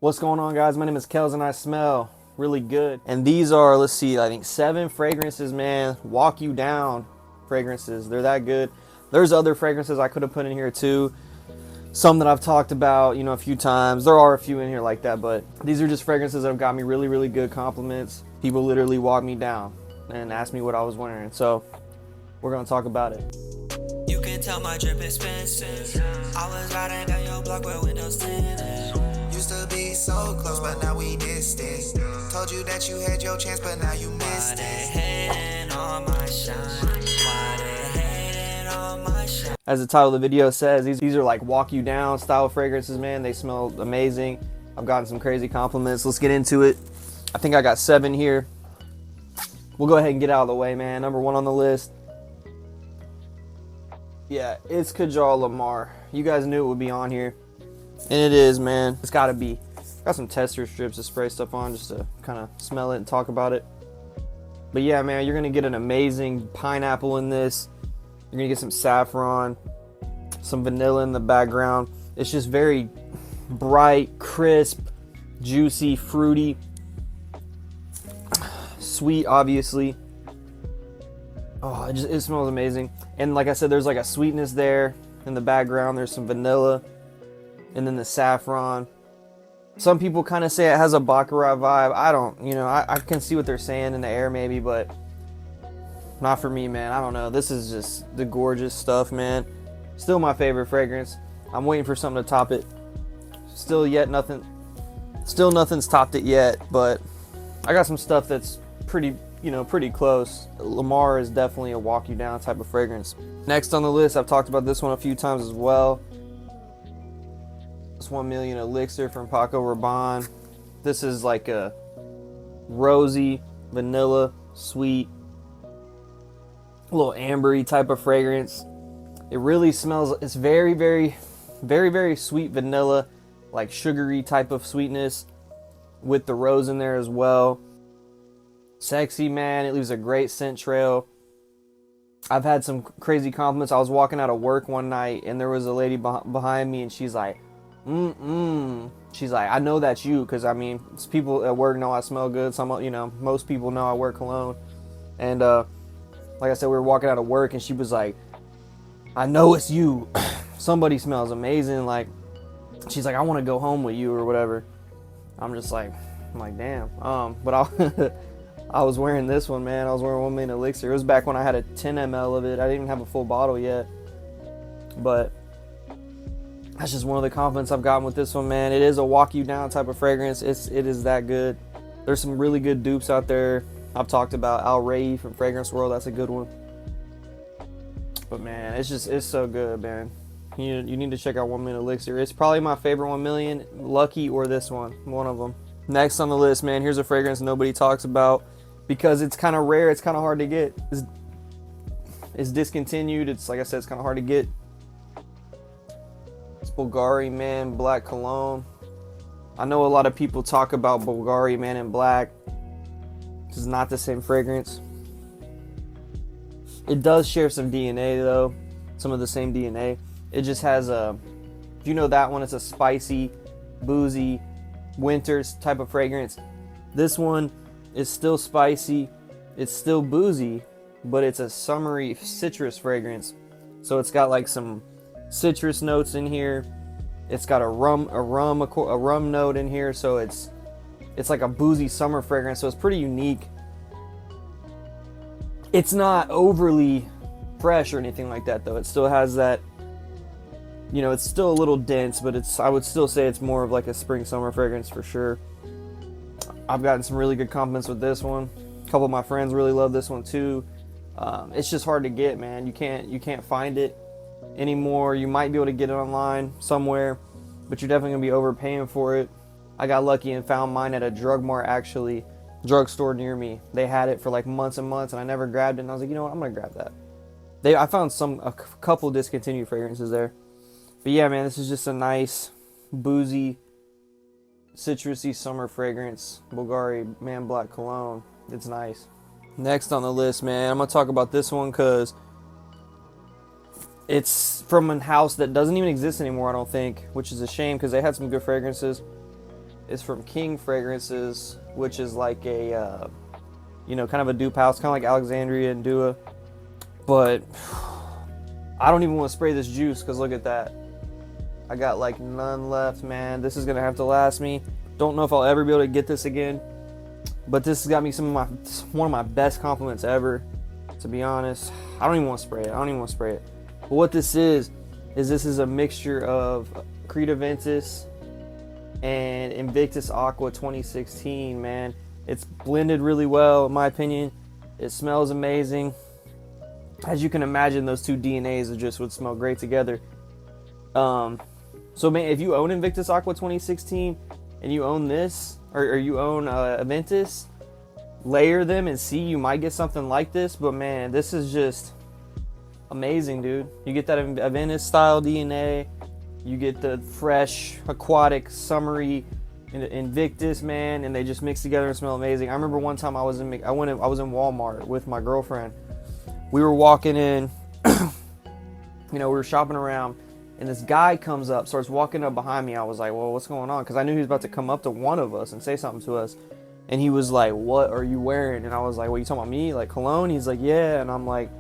What's going on, guys? My name is Kells and I smell really good. And these are, let's see, I think 7 fragrances, man. Walk you down fragrances. They're that good. There's other fragrances I could have put in here too. Some that I've talked about, a few times. There are a few in here like that, but these are just fragrances that have got me really, really good compliments. People literally walk me down and ask me what I was wearing. So we're gonna talk about it. You can tell my drip expensive. I was riding down your block with windows tinted. Used to be so close, but now we distant. Told you that you had your chance, but now you missed it. Hating on my shine. Why they hating on my shine? As the title of the video says, these are like walk you down style fragrances, man. They smell amazing. I've gotten some crazy compliments. Let's get into it. I think I got 7 here. We'll go ahead and get out of the way, man. Number 1 on the list. Yeah, it's Kajal Lamar. You guys knew it would be on here. And it is, man. It's gotta be. Got some tester strips to spray stuff on just to kind of smell it and talk about it. But yeah, man, you're gonna get an amazing pineapple in this. You're gonna get some saffron, some vanilla in the background. It's just very bright, crisp, juicy, fruity, sweet, obviously. Oh, it smells amazing. And like I said, there's like a sweetness there in the background. There's some vanilla and then the saffron. Some people kind of say it has a baccarat vibe. I don't, I can see what they're saying in the air maybe, but not for me, man. I don't know. This is just the gorgeous stuff, man. Still my favorite fragrance. I'm waiting for something to top it. Still nothing's topped it yet, but I got some stuff that's pretty close. Lamar is definitely a walk you down type of fragrance. Next on the list, I've talked about this one a few times as well. This one, Million Elixir from Paco Rabanne. This is like a rosy, vanilla, sweet, a little ambery type of fragrance. It really smells, it's very, very, very, very sweet vanilla, like sugary type of sweetness with the rose in there as well. Sexy, man. It leaves a great scent trail. I've had some crazy compliments. I was walking out of work one night and there was a lady behind me and she's like, she's like, I know that's you, because I mean, people at work know I smell good. Most people know I wear cologne. And like I said, we were walking out of work and she was like, I know it's you. Somebody smells amazing. Like, she's like, I want to go home with you or whatever. I'm like, damn. But I was wearing this one, man. I was wearing 1 Million Elixir. It was back when I had a 10 ml of it. I didn't even have a full bottle yet. But that's just one of the compliments I've gotten with this one, man. It is a walk you down type of fragrance. It is that good. There's some really good dupes out there. I've talked about Al Ray from Fragrance World. That's a good one. But man, it's so good, man. You need to check out 1 Million Elixir. It's probably my favorite 1 Million. Lucky or this one of them. Next on the list, man, here's a fragrance nobody talks about because it's kind of rare. It's kind of hard to get. It's discontinued. It's, like I said, it's kind of hard to get. It's Bvlgari, man, Black Cologne. I know a lot of people talk about Bvlgari, man, in black. This is not the same fragrance. It does share some DNA though, some of the same DNA. It just has if you know that one, it's a spicy, boozy, winters type of fragrance. This one is still spicy, it's still boozy, but it's a summery citrus fragrance. So it's got like some citrus notes in here. It's got a rum note in here. So it's like a boozy summer fragrance. So it's pretty unique. It's not overly fresh or anything like that though. It still has that, it's still a little dense, but I would still say it's more of like a spring summer fragrance for sure. I've gotten some really good compliments with this one. A couple of my friends really love this one too. It's just hard to get, man. You can't find it anymore. You might be able to get it online somewhere, but you're definitely gonna be overpaying for it. I got lucky and found mine at a drugstore near me. They had it for like months and months and I never grabbed it, and I was like, you know what, I'm gonna grab that. I found a couple discontinued fragrances there. But yeah, man, this is just a nice, boozy, citrusy summer fragrance. Bvlgari, man, Black Cologne. It's nice. Next on the list, man, I'm gonna talk about this one because it's from a house that doesn't even exist anymore, I don't think, which is a shame because they had some good fragrances. is from King Fragrances, which is like a, you know, kind of a dupe house, kind of like Alexandria and Dua. But I don't even want to spray this juice because look at that. I got like none left, man. This is going to have to last me. Don't know if I'll ever be able to get this again. But this has got me one of my best compliments ever, to be honest. I don't even want to spray it. But what this is this is a mixture of Creed Aventus and Invictus Aqua 2016, man. It's blended really well, in my opinion. It smells amazing. As you can imagine, those two DNAs just would smell great together. So, man, if you own Invictus Aqua 2016 and you own this, or you own Aventus, layer them and see. You might get something like this. But, man, this is just amazing, dude. You get that Aventus style DNA. You get the fresh, aquatic, summery Invictus, man, and they just mix together and smell amazing. I remember one time I was in Walmart with my girlfriend. We were walking in, we were shopping around, and this guy comes up, starts walking up behind me. I was like, well, what's going on? Because I knew he was about to come up to one of us and say something to us. And he was like, what are you wearing? And I was like, what, you talking about me? Like cologne? He's like, yeah. And I'm like,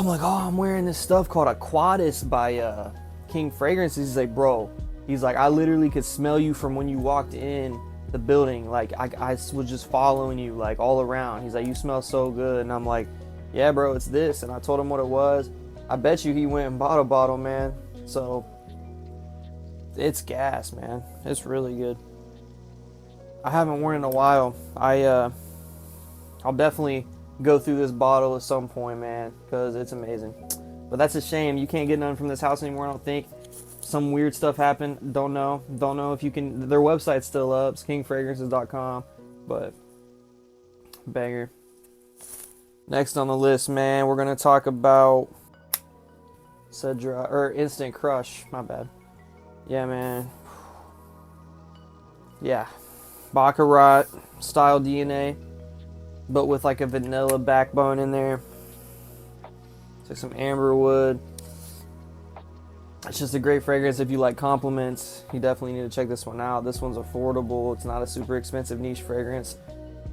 oh, I'm wearing this stuff called Aquatis by King Fragrances. He's like, bro. He's like, I literally could smell you from when you walked in the building. Like, I was just following you, like, all around. He's like, you smell so good. And I'm like, yeah, bro, it's this. And I told him what it was. I bet you he went and bought a bottle, man. So, it's gas, man. It's really good. I haven't worn it in a while. I'll definitely go through this bottle at some point, man, because it's amazing. But that's a shame. You can't get none from this house anymore, I don't think. Some weird stuff happened. Don't know if you can. Their website's still up. It's kingfragrances.com. But banger. Next on the list, man, we're gonna talk about Instant Crush. My bad. Yeah, man. Yeah, Baccarat style DNA, but with like a vanilla backbone in there. It's like some amberwood. It's just a great fragrance if you like compliments. You definitely need to check this one out. This one's affordable. It's not a super expensive niche fragrance.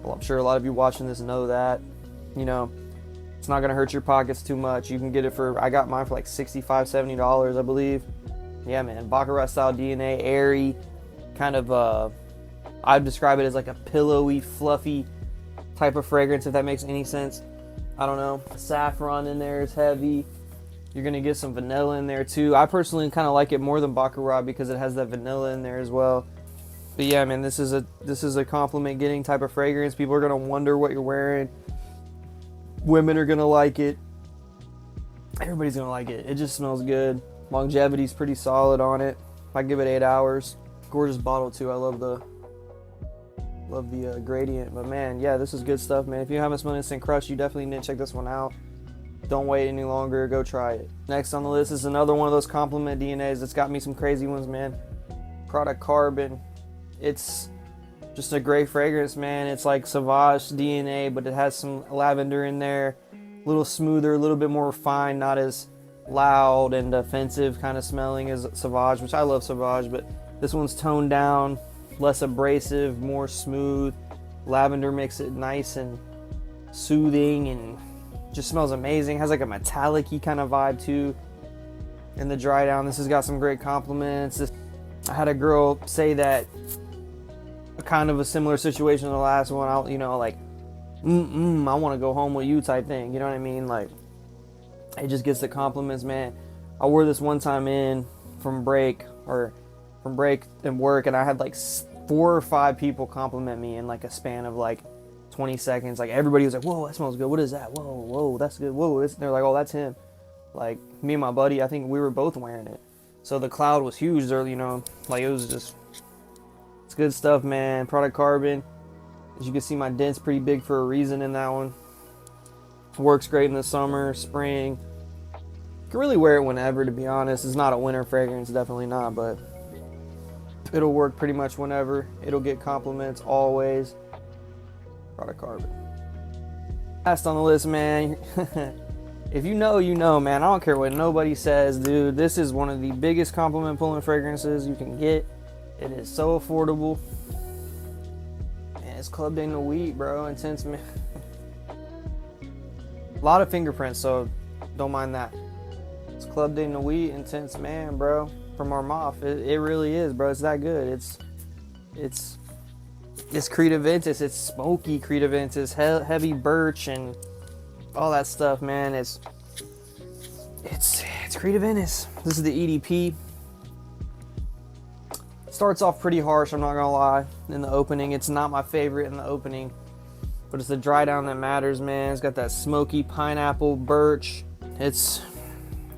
Well, I'm sure a lot of you watching this know that. You know, it's not going to hurt your pockets too much. You can get it I got mine for like $65, $70, I believe. Yeah, man. Baccarat style DNA, airy, kind of, I'd describe it as like a pillowy, fluffy type of fragrance, if that makes any sense. I don't know. Saffron in there is heavy. You're going to get some vanilla in there too. I personally kind of like it more than Baccarat because it has that vanilla in there as well. But yeah, man, this is a compliment getting type of fragrance. People are going to wonder what you're wearing. Women are going to like it. Everybody's going to like it. It just smells good. Longevity's pretty solid on it. I give it 8 hours. Gorgeous bottle too. I love the gradient. But man, yeah, this is good stuff, man. If you haven't smelled Instant Crush, you definitely need to check this one out. Don't wait any longer. Go try it. Next on the list is another one of those compliment DNAs that's got me some crazy ones, man. Prada Carbon. It's just a great fragrance, man. It's like Sauvage DNA, but it has some lavender in there. A little smoother, a little bit more refined, not as loud and offensive kind of smelling as Sauvage, which I love Sauvage, but this one's toned down, less abrasive, more smooth. Lavender makes it nice and soothing and just smells amazing. Has like a metallic-y kind of vibe too in the dry down. This has got some great compliments. I had a girl say that kind of a similar situation to the last one. I want to go home with you type thing. You know what I mean? Like, it just gets the compliments, man. I wore this one time from break and work, and I had like 4 or 5 people compliment me in like a span of like 20 seconds. Like, everybody was like, whoa, that smells good. What is that? Whoa, that's good. Whoa, they're like, oh, that's him. Like, me and my buddy, I think we were both wearing it. So the cloud was huge there, you know. Like, it was just, it's good stuff, man. Prada Carbon. As you can see, my dent's pretty big for a reason in that one. Works great in the summer, spring. You can really wear it whenever, to be honest. It's not a winter fragrance, definitely not, but it'll work pretty much whenever. It'll get compliments always. Prada Carbon. Last on the list, man. If you know, you know, man. I don't care what nobody says, dude. This is one of the biggest compliment pulling fragrances you can get. It is so affordable. And it's Club de Nuit, bro. Intense, man. A lot of fingerprints, so don't mind that. It's Club de Nuit, Intense Man, bro. From Armaf. It really is, bro. It's that good. It's Creativentis. It's smoky Creativentis. Heavy birch and all that stuff, man. It's Creativentis. This is the EDP. Starts off pretty harsh, I'm not gonna lie, in the opening. It's not my favorite in the opening, but it's the dry down that matters, man. It's got that smoky pineapple birch. It's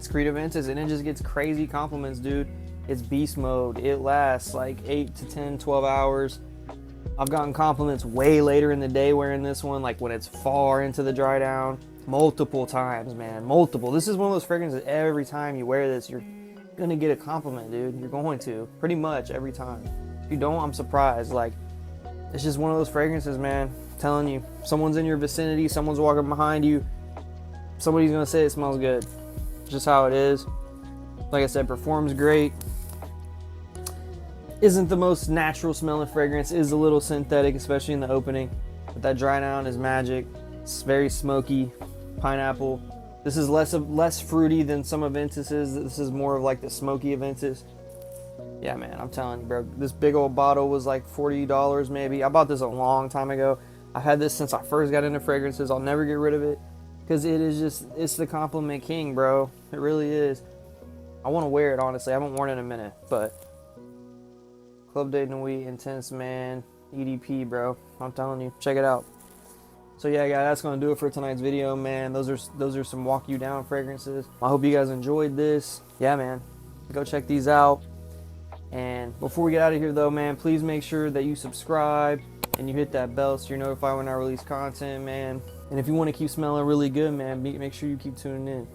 Creativentis, and it just gets crazy compliments, dude. It's beast mode. It lasts like 8 to 10, 12 hours. I've gotten compliments way later in the day wearing this one, like when it's far into the dry down. Multiple times, man. Multiple. This is one of those fragrances, every time you wear this, you're gonna get a compliment, dude. You're going to. Pretty much every time. If you don't, I'm surprised. Like, it's just one of those fragrances, man. I'm telling you. Someone's in your vicinity, someone's walking behind you, somebody's gonna say it smells good. Just how it is. Like I said, performs great. Isn't the most natural smelling fragrance. Is a little synthetic, especially in the opening. But that dry down is magic. It's very smoky, pineapple. This is less fruity than some Aventuses. This is more of like the smoky Aventus. Yeah, man, I'm telling you, bro. This big old bottle was like $40 maybe. I bought this a long time ago. I've had this since I first got into fragrances. I'll never get rid of it. Because it is just, it's the compliment king, bro. It really is. I want to wear it, honestly. I haven't worn it in a minute, but Club de Nuit, Intense Man, EDP, bro. I'm telling you, check it out. So yeah, guys, that's gonna do it for tonight's video, man. Those are some walk you down fragrances. I hope you guys enjoyed this. Yeah, man, go check these out. And before we get out of here, though, man, please make sure that you subscribe and you hit that bell so you're notified when I release content, man. And if you want to keep smelling really good, man, make sure you keep tuning in.